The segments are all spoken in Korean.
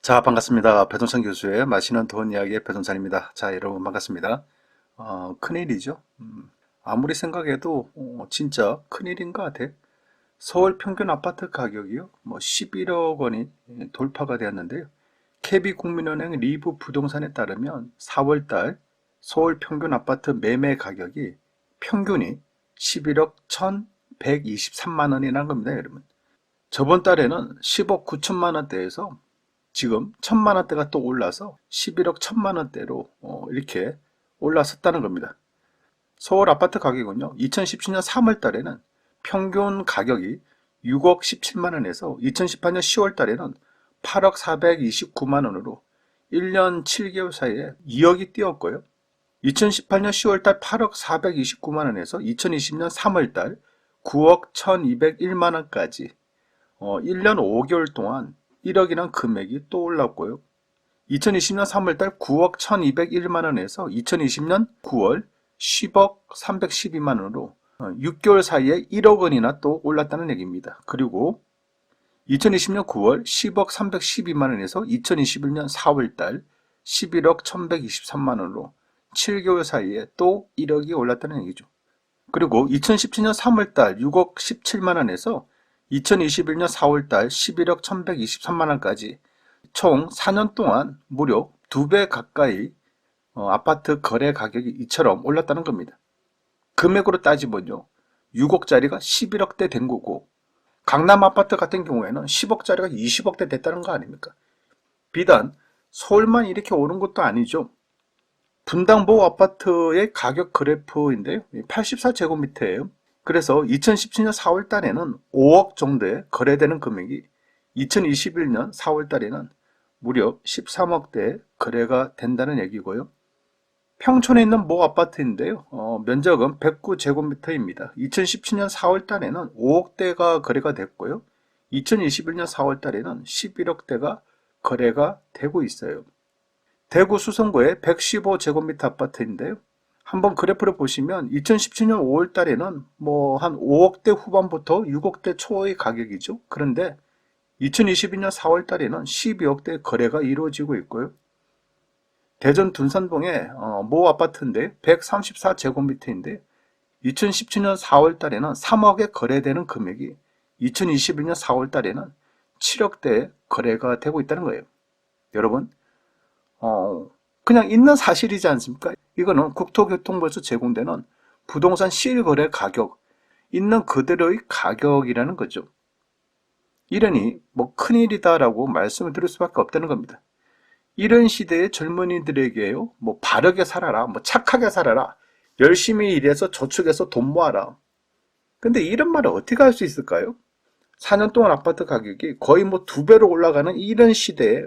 자, 반갑습니다. 배동찬 교수의 맛있는 돈 이야기의 배동찬입니다. 자, 여러분 반갑습니다. 큰일이죠. 아무리 생각해도 진짜 큰일인 것 같아. 서울 평균 아파트 가격이요. 11억 원이 돌파가 되었는데요. KB국민은행 리브 부동산에 따르면 4월달 서울 평균 아파트 매매 가격이 평균이 11억 1,123만 원이라는 겁니다, 여러분. 저번 달에는 10억 9천만 원대에서 지금 1,000만 원대가 또 올라서 11억 1,000만 원대로 이렇게 올라섰다는 겁니다. 서울 아파트 가격은요, 2017년 3월 달에는 평균 가격이 6억 17만 원에서 2018년 10월 달에는 8억 429만 원으로 1년 7개월 사이에 2억이 뛰었고요. 2018년 10월 달 8억 429만 원에서 2020년 3월 달 9억 1201만 원까지 1년 5개월 동안 1억이란 금액이 또 올랐고요. 2020년 3월달 9억 1201만 원에서 2020년 9월 10억 312만 원으로 6개월 사이에 1억 원이나 또 올랐다는 얘기입니다. 그리고 2020년 9월 10억 312만 원에서 2021년 4월달 11억 1123만 원으로 7개월 사이에 또 1억이 올랐다는 얘기죠. 그리고 2017년 3월달 6억 17만 원에서 2021년 4월달 11억 1123만 원까지 총 4년 동안 무려 2배 가까이 아파트 거래 가격이 이처럼 올랐다는 겁니다. 금액으로 따지면요, 6억짜리가 11억대 된 거고, 강남 아파트 같은 경우에는 10억짜리가 20억대 됐다는 거 아닙니까? 비단 서울만 이렇게 오른 것도 아니죠. 분당보 아파트의 가격 그래프인데요, 84제곱미터예요. 그래서 2017년 4월 달에는 5억 정도에 거래되는 금액이 2021년 4월 달에는 무려 13억대 거래가 된다는 얘기고요. 평촌에 있는 모 아파트인데요. 면적은 109제곱미터입니다. 2017년 4월 달에는 5억대가 거래가 됐고요. 2021년 4월 달에는 11억대가 거래가 되고 있어요. 대구 수성구의 115제곱미터 아파트인데요. 한번 그래프를 보시면 2017년 5월 달에는 한 5억대 후반부터 6억대 초의 가격이죠. 그런데 2022년 4월 달에는 12억대 거래가 이루어지고 있고요. 대전 둔산동의 모 아파트인데 134제곱미터인데 2017년 4월 달에는 3억에 거래되는 금액이 2021년 4월 달에는 7억대 거래가 되고 있다는 거예요. 여러분, 그냥 있는 사실이지 않습니까? 이거는 국토교통부에서 제공되는 부동산 실거래 가격, 있는 그대로의 가격이라는 거죠. 이러니 큰일이다라고 말씀을 드릴 수밖에 없다는 겁니다. 이런 시대의 젊은이들에게요, 바르게 살아라, 착하게 살아라, 열심히 일해서 저축해서 돈 모아라. 근데 이런 말을 어떻게 할 수 있을까요? 4년 동안 아파트 가격이 거의 2배로 올라가는 이런 시대에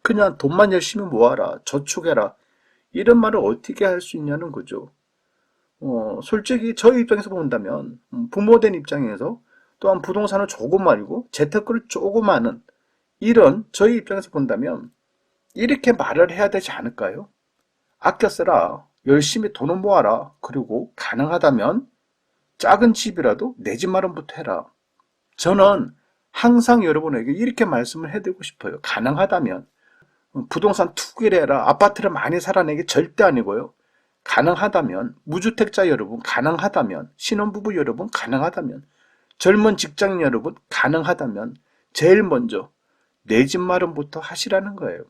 그냥 돈만 열심히 모아라, 저축해라, 이런 말을 어떻게 할 수 있냐는 거죠. 솔직히 저희 입장에서 본다면, 부모된 입장에서 또한 부동산을 조금 말고 재테크를 조금 하는 이런 저희 입장에서 본다면 이렇게 말을 해야 되지 않을까요? 아껴 쓰라, 열심히 돈을 모아라, 그리고 가능하다면 작은 집이라도 내 집 마련부터 해라. 저는 항상 여러분에게 이렇게 말씀을 해드리고 싶어요. 가능하다면 부동산 투기를 해라, 아파트를 많이 사라는 게 절대 아니고요. 가능하다면 무주택자 여러분, 가능하다면 신혼부부 여러분, 가능하다면 젊은 직장인 여러분, 가능하다면 제일 먼저 내 집 마련부터 하시라는 거예요.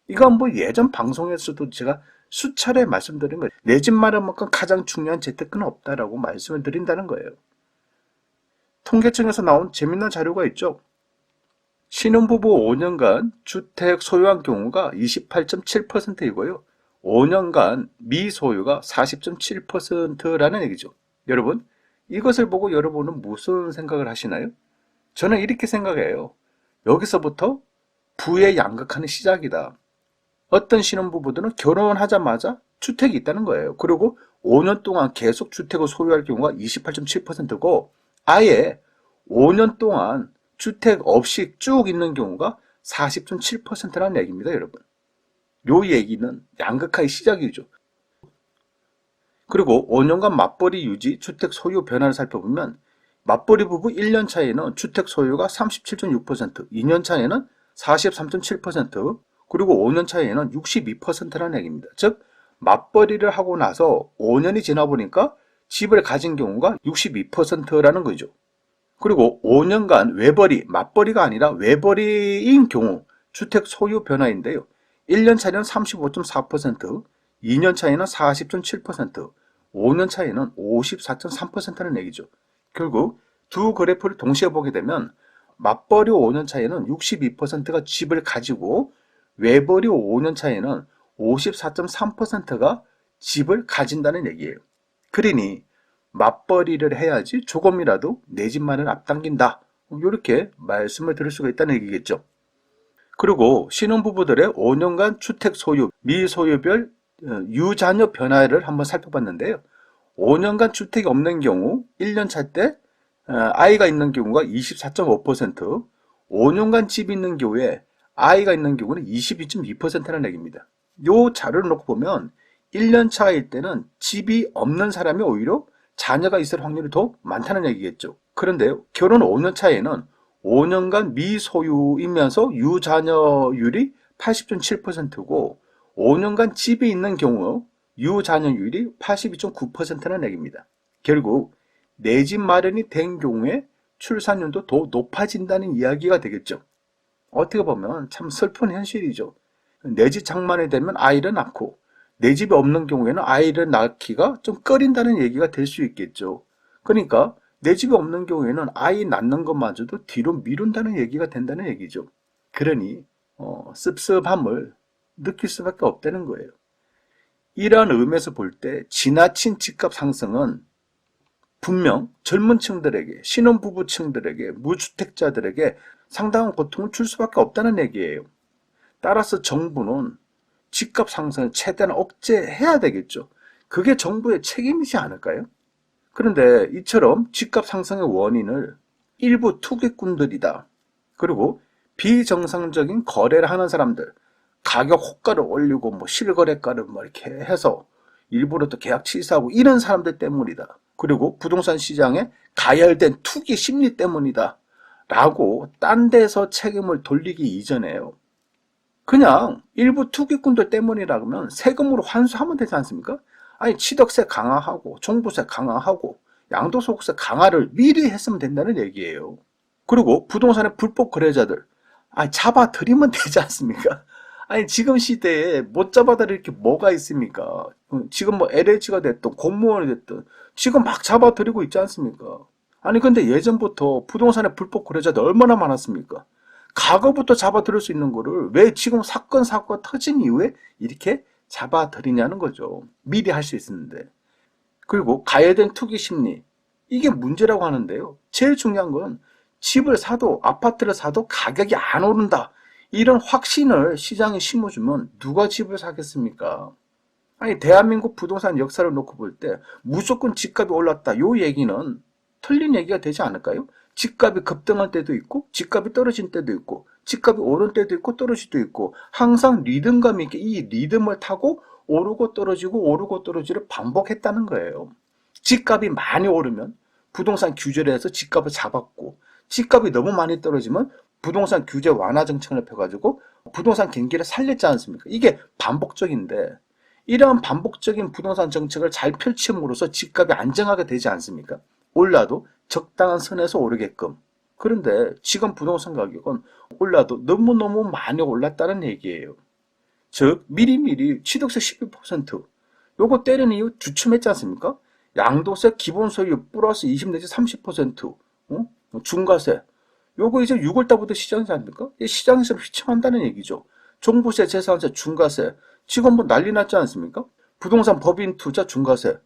이건 예전 방송에서도 제가 수차례 말씀드린 거예요. 내 집 마련만큼 가장 중요한 재테크는 없다라고 말씀을 드린다는 거예요. 통계청에서 나온 재밌는 자료가 있죠. 신혼부부 5년간 주택 소유한 경우가 28.7%이고요. 5년간 미소유가 40.7%라는 얘기죠. 여러분, 이것을 보고 여러분은 무슨 생각을 하시나요? 저는 이렇게 생각해요. 여기서부터 부의 양극화는 시작이다. 어떤 신혼부부들은 결혼하자마자 주택이 있다는 거예요. 그리고 5년 동안 계속 주택을 소유할 경우가 28.7%고 아예 5년 동안 주택 없이 쭉 있는 경우가 40.7%라는 얘기입니다, 여러분. 요 얘기는 양극화의 시작이죠. 그리고 5년간 맞벌이 유지, 주택 소유 변화를 살펴보면 맞벌이 부부 1년 차에는 주택 소유가 37.6%, 2년 차에는 43.7%, 그리고 5년 차에는 62%라는 얘기입니다. 즉 맞벌이를 하고 나서 5년이 지나 보니까 집을 가진 경우가 62%라는 거죠. 그리고 5년간 외벌이, 맞벌이가 아니라 외벌이인 경우 주택 소유 변화인데요. 1년 차에는 35.4%, 2년 차에는 40.7%, 5년 차에는 54.3%는 얘기죠. 결국 두 그래프를 동시에 보게 되면 맞벌이 5년 차에는 62%가 집을 가지고 외벌이 5년 차에는 54.3%가 집을 가진다는 얘기예요. 그러니 맞벌이를 해야지 조금이라도 내 집만을 앞당긴다. 이렇게 말씀을 드릴 수가 있다는 얘기겠죠. 그리고 신혼부부들의 5년간 주택 소유, 미소유별 유자녀 변화를 한번 살펴봤는데요. 5년간 주택이 없는 경우 1년 차 때 아이가 있는 경우가 24.5%, 5년간 집이 있는 경우에 아이가 있는 경우는 22.2%라는 얘기입니다. 이 자료를 놓고 보면 1년 차일 때는 집이 없는 사람이 오히려 자녀가 있을 확률이 더 많다는 얘기겠죠. 그런데요, 결혼 5년 차에는 5년간 미소유이면서 유자녀율이 80.7%고 5년간 집이 있는 경우 유자녀율이 82.9%라는 얘기입니다. 결국 내 집 마련이 된 경우에 출산율도 더 높아진다는 이야기가 되겠죠. 어떻게 보면 참 슬픈 현실이죠. 내 집 장만이 되면 아이를 낳고 내 집이 없는 경우에는 아이를 낳기가 좀 꺼린다는 얘기가 될 수 있겠죠. 그러니까 내 집이 없는 경우에는 아이 낳는 것마저도 뒤로 미룬다는 얘기가 된다는 얘기죠. 그러니 씁쓸함을 느낄 수밖에 없다는 거예요. 이러한 의미에서 볼 때 지나친 집값 상승은 분명 젊은 층들에게, 신혼부부층들에게, 무주택자들에게 상당한 고통을 줄 수밖에 없다는 얘기예요. 따라서 정부는 집값 상승을 최대한 억제해야 되겠죠. 그게 정부의 책임이지 않을까요? 그런데 이처럼 집값 상승의 원인을 일부 투기꾼들이다. 그리고 비정상적인 거래를 하는 사람들, 가격 호가를 올리고 실거래가를 이렇게 해서 일부러 또 계약 취소하고 이런 사람들 때문이다. 그리고 부동산 시장에 가열된 투기 심리 때문이다. 라고 딴 데서 책임을 돌리기 이전에요. 그냥 일부 투기꾼들 때문이라면 세금으로 환수하면 되지 않습니까? 아니 취득세 강화하고 종부세 강화하고 양도소득세 강화를 미리 했으면 된다는 얘기예요. 그리고 부동산의 불법 거래자들 잡아들이면 되지 않습니까? 아니 지금 시대에 못 잡아들일 게 뭐가 있습니까? 지금 LH가 됐든 공무원이 됐든 지금 막 잡아들이고 있지 않습니까? 아니 근데 예전부터 부동산의 불법 거래자들 얼마나 많았습니까? 과거부터 잡아들일 수 있는 거를 왜 지금 사건 터진 이후에 이렇게 잡아들이냐는 거죠. 미리 할 수 있었는데. 그리고 가해된 투기 심리, 이게 문제라고 하는데요. 제일 중요한 건 집을 사도 아파트를 사도 가격이 안 오른다. 이런 확신을 시장에 심어주면 누가 집을 사겠습니까? 아니 대한민국 부동산 역사를 놓고 볼 때 무조건 집값이 올랐다. 요 얘기는 틀린 얘기가 되지 않을까요? 집값이 급등할 때도 있고 집값이 떨어진 때도 있고 집값이 오른 때도 있고 떨어질 때도 있고 항상 리듬감 있게 이 리듬을 타고 오르고 떨어지를 반복했다는 거예요. 집값이 많이 오르면 부동산 규제를 해서 집값을 잡았고 집값이 너무 많이 떨어지면 부동산 규제 완화 정책을 펴가지고 부동산 경기를 살렸지 않습니까? 이게 반복적인데 이러한 반복적인 부동산 정책을 잘 펼침으로써 집값이 안정하게 되지 않습니까? 올라도 적당한 선에서 오르게끔. 그런데 지금 부동산 가격은 올라도 너무너무 많이 올랐다는 얘기예요. 즉 미리미리 취득세 12% 요거 때리는 이유 주춤했지 않습니까? 양도세 기본소유 플러스 20 내지 30% 중과세 요거 이제 6월달부터 시작이지 않습니까? 시장에서 휘청한다는 얘기죠. 종부세, 재산세, 중과세 지금 난리 났지 않습니까? 부동산 법인 투자 중과세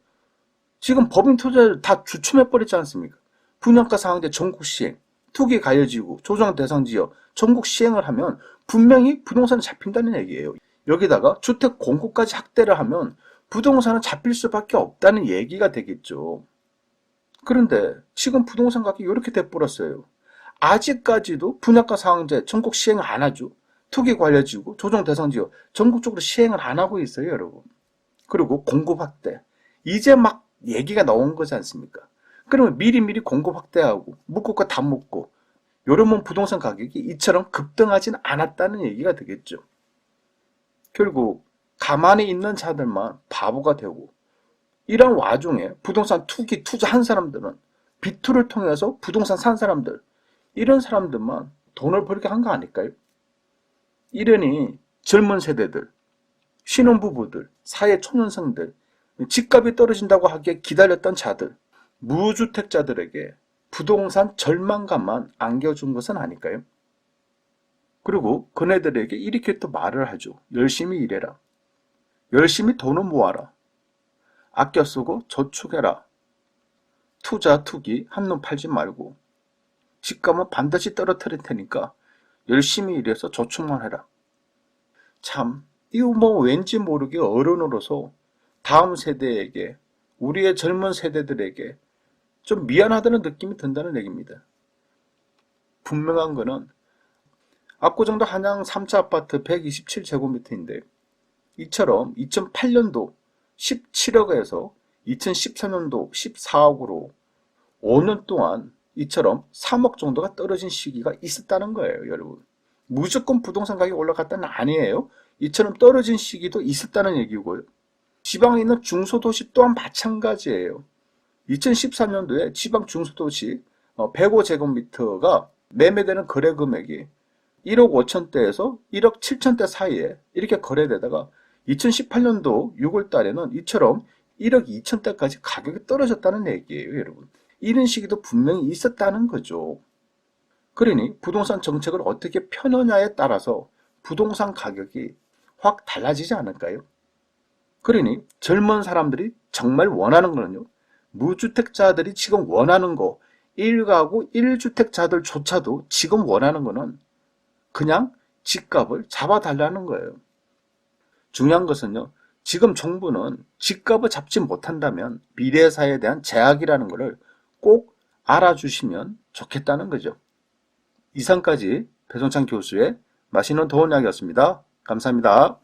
지금 법인 투자를 다 주춤해버렸지 않습니까? 분양가 상한제 전국 시행, 투기 가해지구, 조정 대상 지역 전국 시행을 하면 분명히 부동산이 잡힌다는 얘기예요. 여기다가 주택 공급까지 확대를 하면 부동산은 잡힐 수밖에 없다는 얘기가 되겠죠. 그런데 지금 부동산 가격이 이렇게 돼버렸어요. 아직까지도 분양가 상한제 전국 시행 안 하죠. 투기 관리지구, 조정 대상 지역 전국적으로 시행을 안 하고 있어요, 여러분. 그리고 공급 확대. 이제 막 얘기가 나온 거지 않습니까? 그러면 미리미리 공급 확대하고 묶을 거 다 묶고 여러분 부동산 가격이 이처럼 급등하진 않았다는 얘기가 되겠죠. 결국 가만히 있는 자들만 바보가 되고, 이런 와중에 부동산 투기 투자한 사람들은 비투를 통해서 부동산 산 사람들, 이런 사람들만 돈을 벌게 한 거 아닐까요? 이러니 젊은 세대들, 신혼부부들, 사회초년생들, 집값이 떨어진다고 하기에 기다렸던 자들, 무주택자들에게 부동산 절망감만 안겨준 것은 아닐까요? 그리고 그네들에게 이렇게 또 말을 하죠. 열심히 일해라. 열심히 돈을 모아라. 아껴 쓰고 저축해라. 투자, 투기 한눈 팔지 말고 집값은 반드시 떨어뜨릴 테니까 열심히 일해서 저축만 해라. 참, 이거 뭐 왠지 모르게 어른으로서 다음 세대에게, 우리의 젊은 세대들에게 좀 미안하다는 느낌이 든다는 얘기입니다. 분명한 거는 압구정도 한양 3차 아파트 127제곱미터인데, 이처럼 2008년도 17억에서 2014년도 14억으로 5년 동안 이처럼 3억 정도가 떨어진 시기가 있었다는 거예요, 여러분. 무조건 부동산 가격이 올라갔다는 아니에요. 이처럼 떨어진 시기도 있었다는 얘기고요. 지방에 있는 중소도시 또한 마찬가지예요. 2014년도에 지방 중소도시 105제곱미터가 매매되는 거래 금액이 1억 5천대에서 1억 7천대 사이에 이렇게 거래되다가 2018년도 6월 달에는 이처럼 1억 2천대까지 가격이 떨어졌다는 얘기예요, 여러분. 이런 시기도 분명히 있었다는 거죠. 그러니 부동산 정책을 어떻게 펴느냐에 따라서 부동산 가격이 확 달라지지 않을까요? 그러니 젊은 사람들이 정말 원하는 거는요, 무주택자들이 지금 원하는 거, 1가구 1주택자들조차도 지금 원하는 거는 그냥 집값을 잡아달라는 거예요. 중요한 것은요, 지금 정부는 집값을 잡지 못한다면 미래사에 대한 제약이라는 것을 꼭 알아주시면 좋겠다는 거죠. 이상까지 배종찬 교수의 맛있는 더운 이야기였습니다. 감사합니다.